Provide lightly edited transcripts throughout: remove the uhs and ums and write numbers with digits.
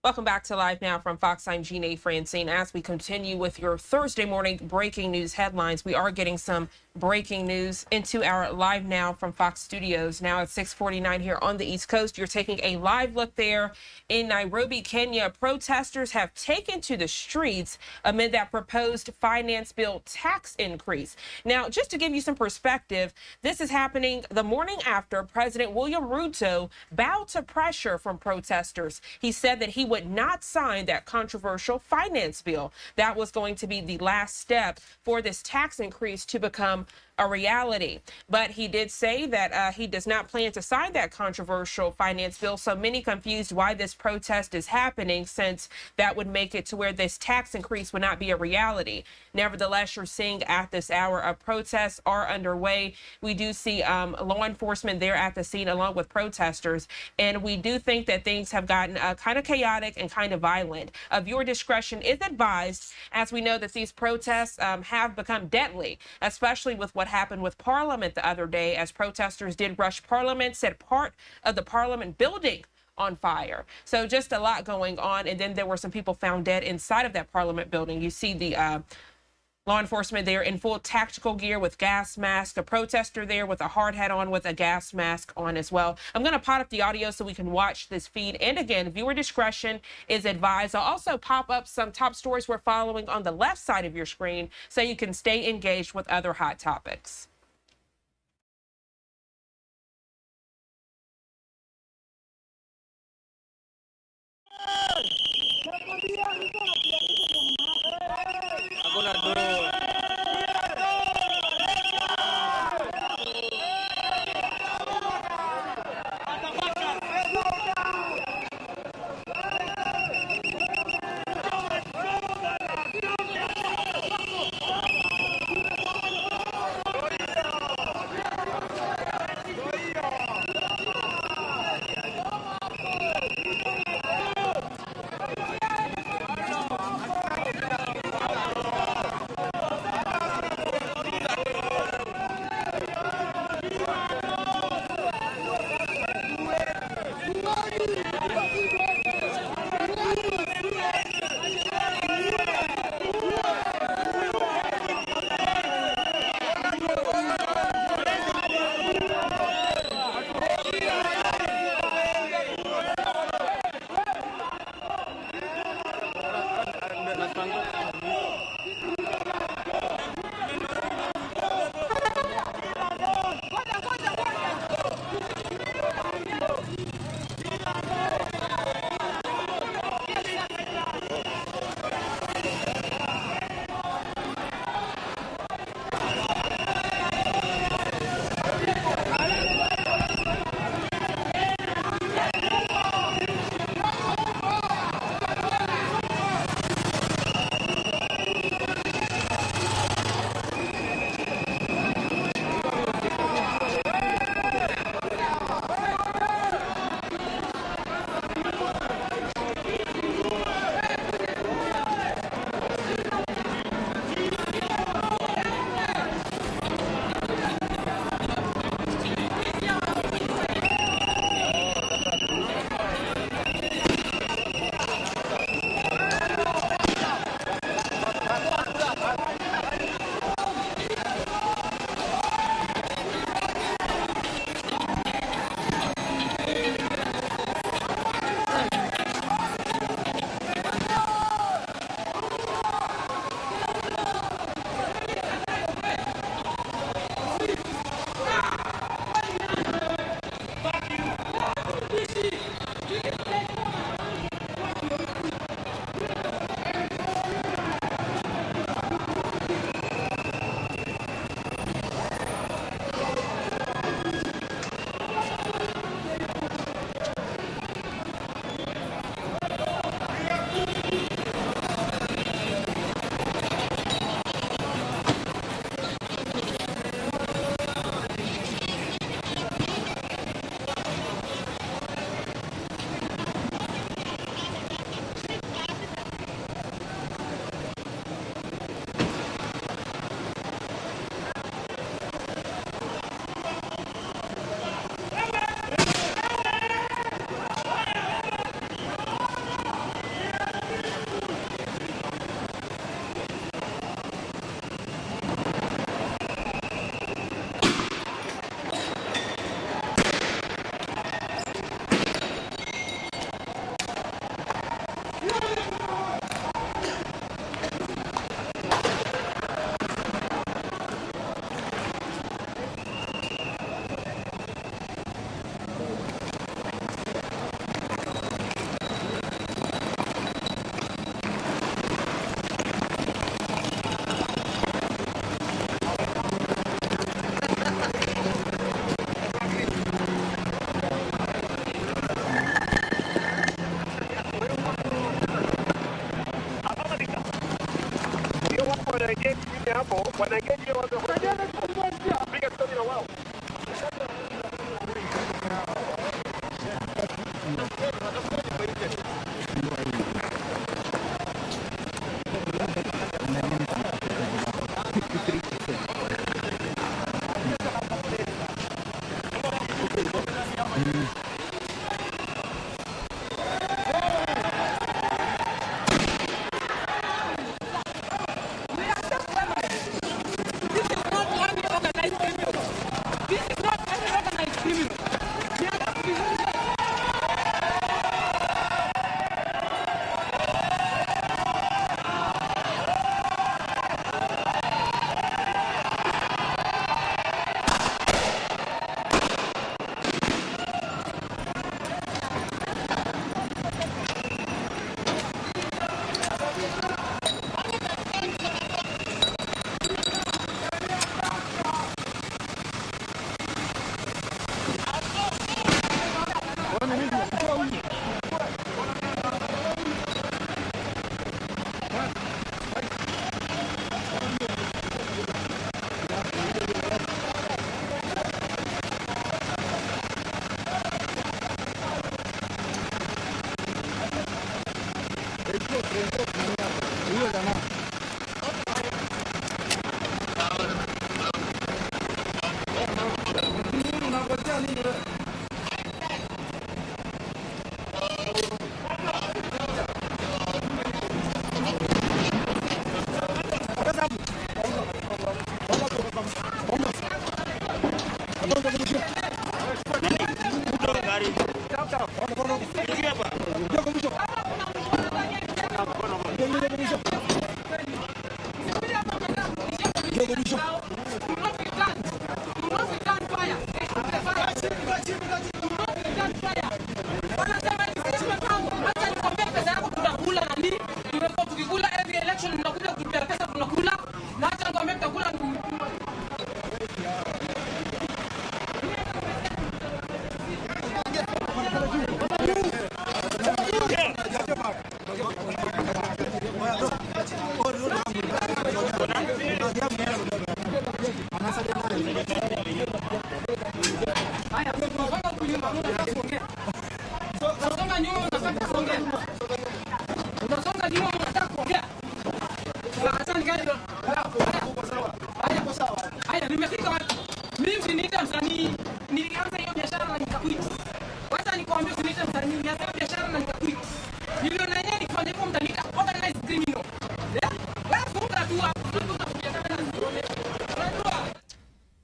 Welcome back to Live Now from Fox. I'm Jeanne Francine. As we continue with your Thursday morning breaking news headlines, we are getting some breaking news into our Live Now from Fox studios. Now at 6:49 here on the East Coast, you're taking a live look there in Nairobi, Kenya. Protesters have taken to the streets amid that proposed finance bill tax increase. Now, just to give you some perspective, this is happening the morning after President William Ruto bowed to pressure from protesters. He said that he would not sign that controversial finance bill. That was going to be the last step for this tax increase to become a reality. But he did say that he does not plan to sign that controversial finance bill. So many confused why this protest is happening, since that would make it to where this tax increase would not be a reality. Nevertheless, you're seeing at this hour of protests are underway. We do see law enforcement there at the scene along with protesters. And we do think that things have gotten kind of chaotic and kind of violent. Viewer discretion is advised, as we know that these protests have become deadly, especially with what happened with Parliament the other day, as protesters did rush Parliament, set part of the Parliament building on fire. So just a lot going on. And then there were some people found dead inside of that Parliament building. You see the law enforcement there in full tactical gear with gas masks, a protester there with a hard hat on with a gas mask on as well. I'm going to pot up the audio so we can watch this feed. And again, viewer discretion is advised. I'll also pop up some top stories we're following on the left side of your screen so you can stay engaged with other hot topics. hapo wanaengage watu piga story na wao.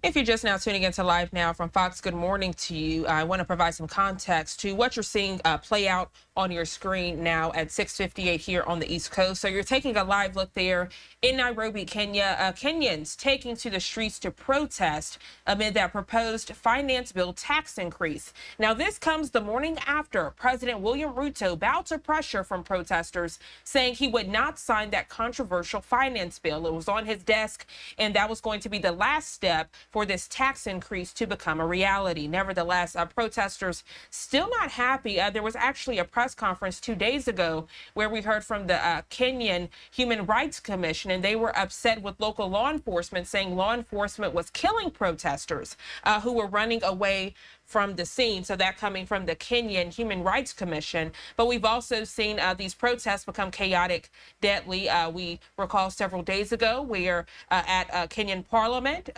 If you're just now tuning into Live Now from Fox, good morning to you. I want to provide some context to what you're seeing play out on your screen now at 6:58 here on the East Coast. So you're taking a live look there in Nairobi, Kenya. Kenyans taking to the streets to protest amid that proposed finance bill tax increase. Now, this comes the morning after President William Ruto bowed to pressure from protesters, saying he would not sign that controversial finance bill. It was on his desk, and that was going to be the last step for this tax increase to become a reality. Nevertheless, protesters still not happy. There was actually a press conference 2 days ago where we heard from the Kenyan Human Rights Commission, and they were upset with local law enforcement, saying law enforcement was killing protesters who were running away from the scene. So that coming from the Kenyan Human Rights Commission. But we've also seen these protests become chaotic, deadly. We recall several days ago where at Kenyan Parliament,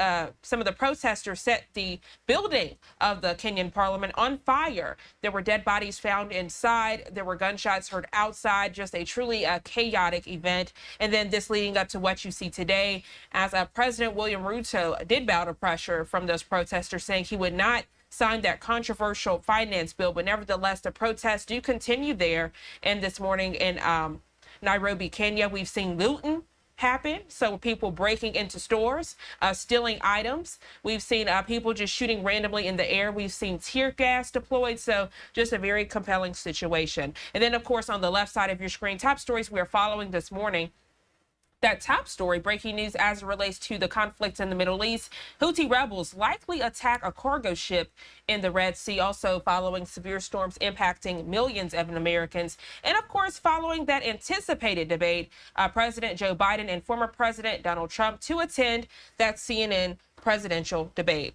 some of the protesters set the building of the Kenyan Parliament on fire. There were dead bodies found inside. There were gunshots heard outside. Just a truly chaotic event. And then this leading up to what you see today, as President William Ruto did bow to pressure from those protesters, saying he would not sign that controversial finance bill. But nevertheless, the protests do continue there. And this morning in Nairobi, Kenya, we've seen looting happen. So people breaking into stores, stealing items. We've seen people just shooting randomly in the air. We've seen tear gas deployed. So just a very compelling situation. And then, of course, on the left side of your screen, top stories we're following this morning. That top story, breaking news as it relates to the conflict in the Middle East. Houthi rebels likely attack a cargo ship in the Red Sea, also following severe storms impacting millions of Americans. And of course, following that anticipated debate, President Joe Biden and former President Donald Trump to attend that CNN presidential debate.